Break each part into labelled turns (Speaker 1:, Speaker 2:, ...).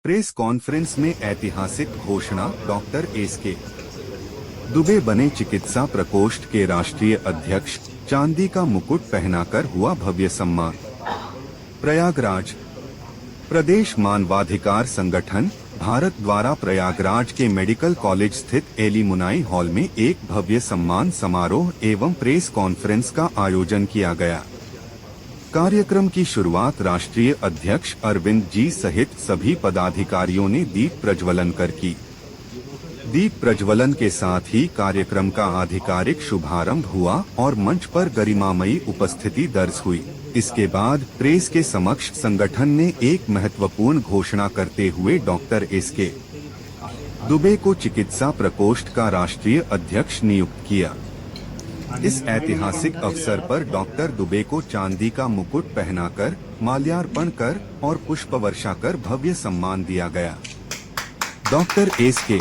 Speaker 1: Press conference में ऐतिहासिक घोषणा। डॉक्टर एसके दुबे बने चिकित्सा प्रकोष्ठ के राष्ट्रीय अध्यक्ष। चांदी का मुकुट पहनाकर हुआ भव्य सम्मान। प्रयागराज प्रदेश मानवाधिकार संगठन भारत द्वारा प्रयागराज के मेडिकल कॉलेज स्थित एलिमुनाई हॉल में एक भव्य सम्मान समारोह एवं प्रेस कॉन्फ्रेंस का आयोजन किया गया। कार्यक्रम की शुरुआत राष्ट्रीय अध्यक्ष अरविंद जी सहित सभी पदाधिकारियों ने दीप प्रज्वलन कर की। दीप प्रज्वलन के साथ ही कार्यक्रम का आधिकारिक शुभारंभ हुआ और मंच पर गरिमामयी उपस्थिति दर्ज हुई। इसके बाद प्रेस के समक्ष संगठन ने एक महत्वपूर्ण घोषणा करते हुए डॉक्टर एसके दुबे को चिकित्सा प्रकोष्ठ का राष्ट्रीय अध्यक्ष नियुक्त किया। इस ऐतिहासिक अवसर पर डॉक्टर दुबे को चांदी का मुकुट पहनाकर माल्यार्पण कर और पुष्प वर्षा कर भव्य सम्मान दिया गया। डॉक्टर एसके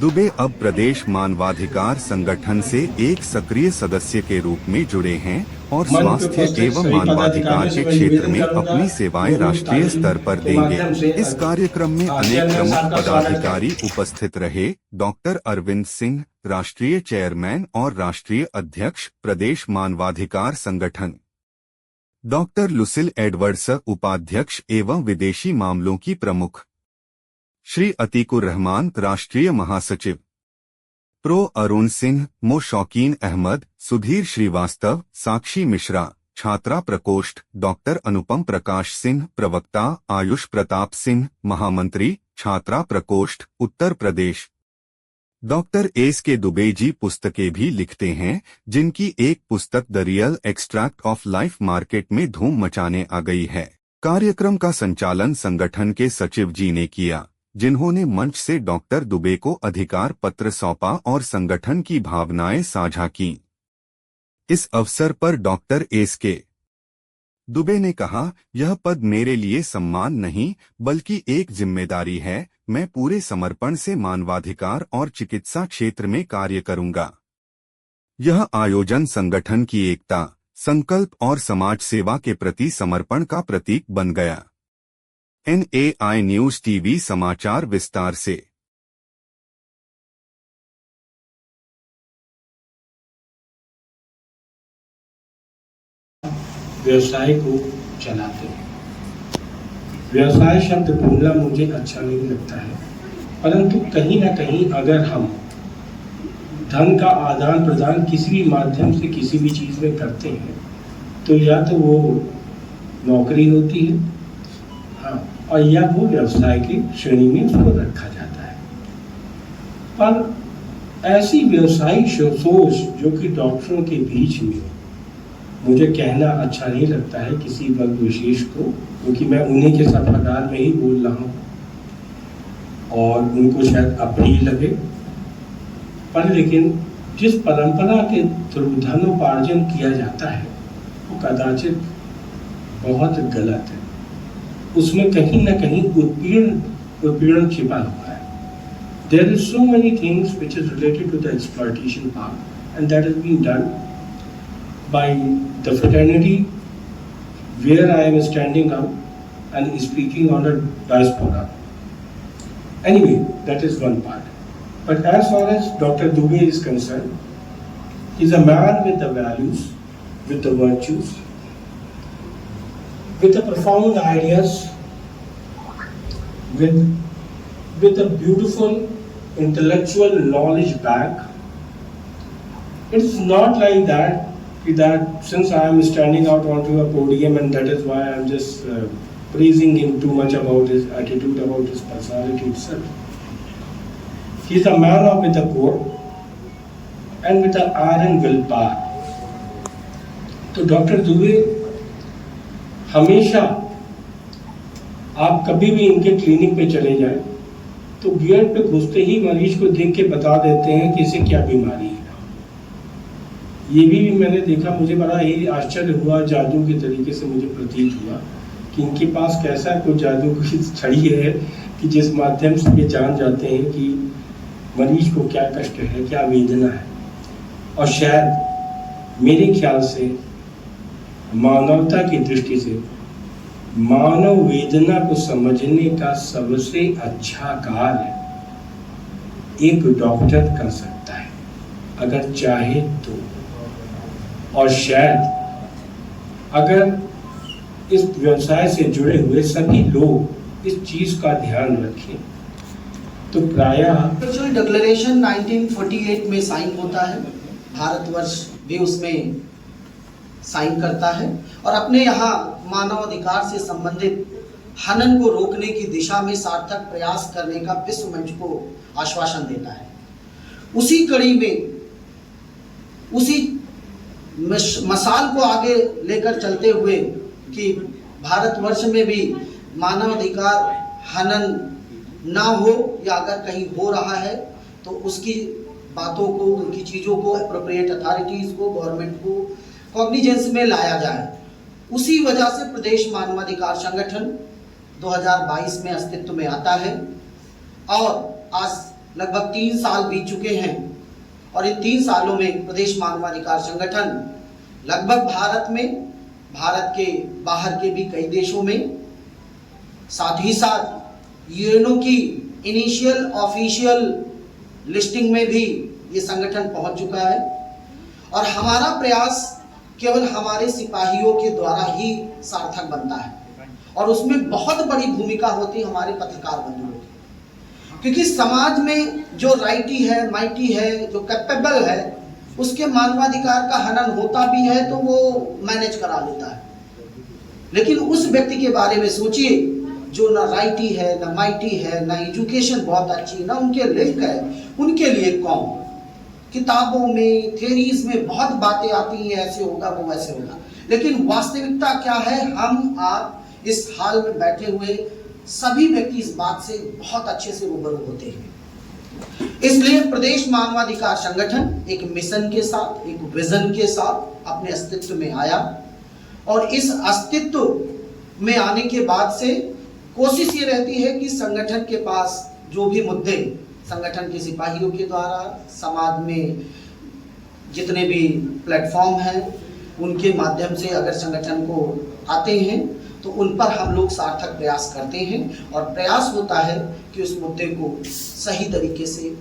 Speaker 1: दुबे अब प्रदेश मानवाधिकार संगठन से एक सक्रिय सदस्य के रूप में जुड़े हैं और स्वास्थ्य एवं मानवाधिकार के क्षेत्र में अपनी सेवाएं राष्ट्रीय स्तर पर देंगे। इस कार्यक्रम में अनेक प्रमुख पदाधिकारी उपस्थित रहे। डॉक्टर अरविंद सिंह राष्ट्रीय चेयरमैन और राष्ट्रीय अध्यक्ष प्रदेश मानवाधिकार संगठन, डॉक्टर लुसिल एडवर्ड्स उपाध्यक्ष एवं विदेशी मामलों की प्रमुख, श्री अतीकुर रहमान राष्ट्रीय महासचिव, प्रो अरुण सिंह, मो शौकीन अहमद, सुधीर श्रीवास्तव, साक्षी मिश्रा, छात्रा प्रकोष्ठ, डॉक्टर अनुपम प्रकाश सिंह प्रवक्ता, आयुष प्रताप सिंह महामंत्री, छात्रा प्रकोष्ठ उत्तर प्रदेश। डॉक्टर एसके दुबे जी पुस्तकें भी लिखते हैं, जिनकी एक पुस्तक the real extract of life market में धूम मचाने आ गई है। कार्यक्रम का संचालन संगठन के सचिव जी ने किया, जिन्होंने मंच से डॉक्टर दुबे को अधिकार पत्र सौंपा और संगठन की भावनाएं साझा की। इस अवसर पर डॉक्टर एसके दुबे ने कहा, यह पद मेरे लिए सम्मान नहीं बल्कि एक जिम्मेदारी है। मैं पूरे समर्पण से मानवाधिकार और चिकित्सा क्षेत्र में कार्य करूंगा। यह आयोजन संगठन की एकता, संकल्प और समाज सेवा के प्रति समर्पण का प्रतीक बन गया। NAI न्यूज टीवी समाचार विस्तार से।
Speaker 2: व्यवसाय को चलाते हैं। व्यवसाय शब्द बोलना मुझे अच्छा नहीं लगता है, परंतु कहीं ना कहीं अगर हम धन का आदान प्रदान किसी भी माध्यम से किसी भी चीज़ में करते हैं तो या तो वो नौकरी होती है, हाँ, और या वो व्यवसाय की श्रेणी में उसको रखा जाता है। पर ऐसी व्यवसायिक सोच जो कि डॉक्टरों के बीच में मुझे कहना अच्छा नहीं लगता है किसी वर्ग विशेष को, क्योंकि मैं उन्हीं के सभागार में ही बोल रहा हूँ और उनको शायद अप्रिय लगे, पर लेकिन जिस परंपरा के थ्रू धनोपार्जन किया जाता है वो कदाचित बहुत गलत है। उसमें कहीं ना कहीं उत्पीड़न छिपा हुआ है। There is so many things which is related to the exploitation part, and that has been done by the fraternity where I am standing up and speaking on the diaspora. Anyway, that is one part. But as far as Dr. Dubey is concerned, he is a man with the values, with the virtues, with the profound ideas, with a beautiful intellectual knowledge back. It is not like that since I am standing out onto a podium and that is why I am just praising him too much about his attitude, about his personality itself. He is a man with a core and with an iron willpower. तो doctor Dubey हमेशा, आप कभी भी इनके clinic पे चले जाएं तो गेट पे घुसते ही मरीज को देख के बता देते हैं कि इसे क्या बीमारी है। ये भी मैंने देखा, मुझे बड़ा ही आश्चर्य हुआ, जादू के तरीके से मुझे प्रतीत हुआ कि इनके पास कैसा कोई जादू की छड़ी है कि जिस माध्यम से ये जान जाते हैं कि मरीज को क्या कष्ट है, क्या वेदना है। और शायद मेरे ख्याल से मानवता की दृष्टि से मानव वेदना को समझने का सबसे अच्छा कार्य एक डॉक्टर कर सकता है, अगर चाहे तो। और शायद अगर इस व्यवसाय से जुड़े हुए सभी लोग इस चीज का ध्यान रखें तो प्रायः
Speaker 3: डिक्लेरेशन 1948 में साइन होता है, भारतवर्ष भी उसमें साइन करता है और अपने यहाँ मानव अधिकार से संबंधित हनन को रोकने की दिशा में सार्थक प्रयास करने का विश्व मंच को आश्वासन देता है। उसी कड़ी में उसी मसाल को आगे लेकर चलते हुए कि भारतवर्ष में भी मानव अधिकार हनन ना हो या अगर कहीं हो रहा है तो उसकी बातों को, उनकी चीज़ों को एप्रोप्रिएट अथॉरिटीज़ को, गवर्नमेंट को कॉग्निजेंस में लाया जाए। उसी वजह से प्रदेश मानवाधिकार संगठन 2022 में अस्तित्व में आता है और आज लगभग 3 साल बीत चुके हैं और इन 3 सालों में प्रदेश मानवाधिकार संगठन लगभग भारत में, भारत के बाहर के भी कई देशों में, साथ ही साथ यूएनओ की इनिशियल ऑफिशियल लिस्टिंग में भी ये संगठन पहुंच चुका है। और हमारा प्रयास केवल हमारे सिपाहियों के द्वारा ही सार्थक बनता है और उसमें बहुत बड़ी भूमिका होती है हमारे पत्रकार बंधुओं की, क्योंकि समाज में जो राइटी है, माइटी है, जो कैपेबल है, उसके मानवाधिकार का हनन होता भी है तो वो मैनेज करा लेता है। लेकिन उस व्यक्ति के बारे में सोचिए जो ना राइटी है, ना माइटी है, ना एजुकेशन बहुत अच्छी, ना उनके लिंक है, उनके लिए कौन? किताबों में, थ्योरीज में बहुत बातें आती हैं, ऐसे होगा, वो वैसे होगा, लेकिन वास्तविकता क्या है? हम आप इस हाल में बैठे हुए सभी व्यक्ति इस बात से बहुत अच्छे से रूबरू होते हैं। इसलिए प्रदेश मानवाधिकार संगठन एक मिशन के साथ, एक विजन के साथ अपने अस्तित्व में आया और इस अस्तित्व में आने के बाद से कोशिश ये रहती है कि संगठन के पास जो भी मुद्दे संगठन के सिपाहियों के द्वारा समाज में जितने भी प्लेटफॉर्म हैं उनके माध्यम से अगर संगठन को आते हैं तो उन पर हम लोग सार्थक प्रयास करते हैं और प्रयास होता है कि उस मुद्दे को सही तरीके से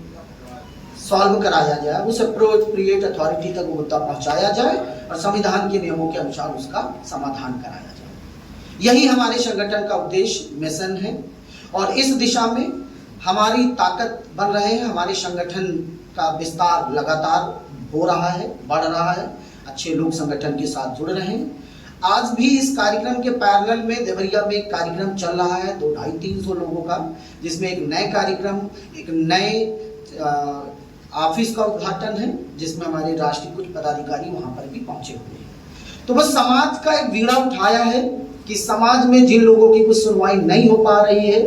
Speaker 3: सॉल्व कराया जाए, उस एप्रोप्रिएट अथॉरिटी तक वो मुद्दा पहुंचाया जाए और संविधान के नियमों के अनुसार उसका समाधान कराया जाए। यही हमारे संगठन का उद्देश्य, मिशन है और इस दिशा में हमारी ताकत बन रहे हैं। हमारे संगठन का विस्तार लगातार हो रहा है, बढ़ रहा है, अच्छे लोग संगठन के साथ जुड़ रहे हैं। आज भी इस कार्यक्रम के पैरेलल में देवरिया में एक कार्यक्रम चल रहा है 200-250 लोगों का, जिसमें एक नए कार्यक्रम, एक नए ऑफिस का उद्घाटन है जिसमें हमारे राष्ट्रीय कुछ पदाधिकारी वहां पर भी पहुंचे हुए हैं। तो बस समाज का एक बीड़ा उठाया है कि समाज में जिन लोगों की कुछ सुनवाई नहीं हो पा रही है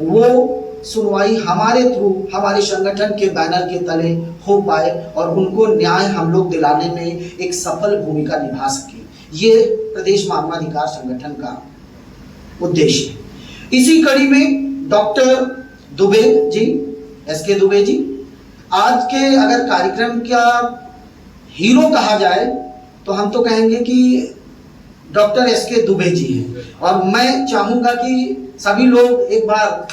Speaker 3: वो सुनवाई हमारे थ्रू, हमारे संगठन के बैनर के तले हो पाए और उनको न्याय हम लोग दिलाने में एक सफल भूमिका निभा सके। ये प्रदेश मानवाधिकार संगठन का उद्देश्य है। इसी कड़ी में डॉक्टर दुबे जी, एसके दुबे जी, आज के अगर कार्यक्रम का हीरो कहा जाए तो हम तो कहेंगे कि डॉक्टर एसके दुबे जी हैं और मैं चाहूंगा कि सभी लोग एक बार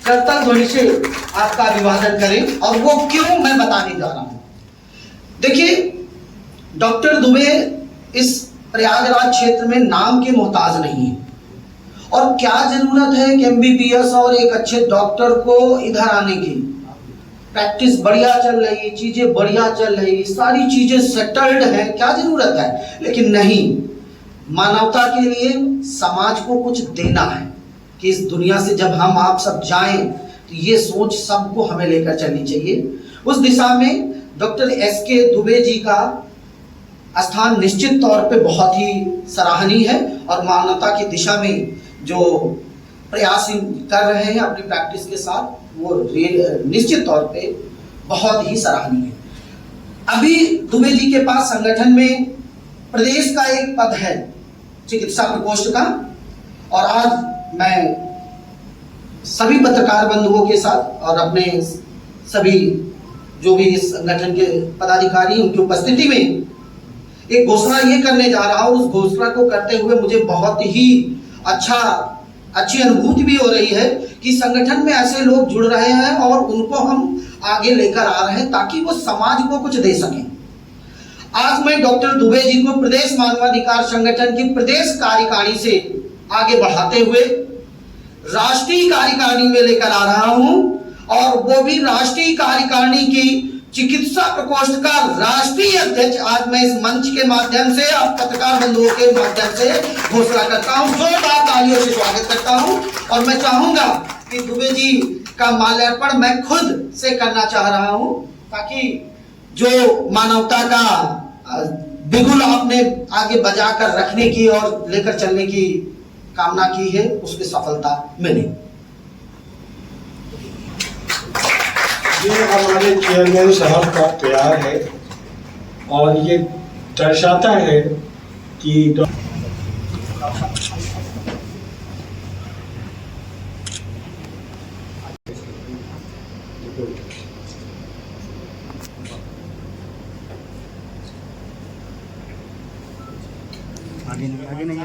Speaker 3: करताल ध्वनि से आपका अभिवादन करें और वो क्यों मैं बताने जा रहा हूं। देखिए, डॉक्टर दुबे इस प्रयागराज क्षेत्र में नाम के मोहताज नहीं है और क्या जरूरत है कि एमबीबीएस और एक अच्छे डॉक्टर को इधर आने की। प्रैक्टिस बढ़िया चल रही, चीजें बढ़िया चल रही, सारी चीजें सेटल्ड हैं, क्या जरूरत है? लेकिन नहीं, मानवता के लिए समाज को कुछ देना है कि इस दुनिया से जब हम आप सब जाएं तो ये सोच सबको हमें लेकर चलनी चाहिए। उस दिशा में डॉक्टर एसके दुबे जी का स्थान निश्चित तौर पे बहुत ही सराहनीय है और मानवता की दिशा में जो प्रयास कर रहे हैं अपनी प्रैक्टिस के साथ वो निश्चित तौर पे बहुत ही सराहनीय है। अभी दुबे जी के पास संगठन में प्रदेश का एक पद है चिकित्सा प्रकोष्ठ का और आज मैं सभी पत्रकार बंधुओं के साथ और अपने सभी जो भी इस संगठन के पदाधिकारी उनकी उपस्थिति में एक घोषणा ये करने जा रहा हूं। उस घोषणा को करते हुए मुझे बहुत ही अच्छी अनुभूति भी हो रही है कि संगठन में ऐसे लोग जुड़ रहे हैं और उनको हम आगे लेकर आ रहे हैं ताकि वो समाज को कुछ दे सकें। आज मैं डॉक्टर दुबे जी को प्रदेश मानवाधिकार संगठन की प्रदेश कार्यकारिणी से आगे बढ़ाते हुए राष्ट्रीय कार्यकारिणी में लेकर आ रहा हूं, और वो भी राष्ट्रीय कार्यकारिणी की चिकित्सा प्रकोष्ठ का राष्ट्रीय अध्यक्ष आज मैं इस मंच के माध्यम से और पत्रकार बंधुओं के माध्यम से घोषणा करता हूं। जोरदार तालियों से स्वागत करता हूं। और मैं चाहूंगा कि दुबे जी का माल्यार्पण मैं खुद से करना चाह रहा हूं, ताकि जो मानवता का बिगुल आपने आगे बजा कर रखने की और लेकर चलने की कामना की है, उसकी सफलता मिले।
Speaker 2: ये हमारे चेयरमैन साहब का प्यार है और ये दर्शाता है कि
Speaker 4: आगे नहीं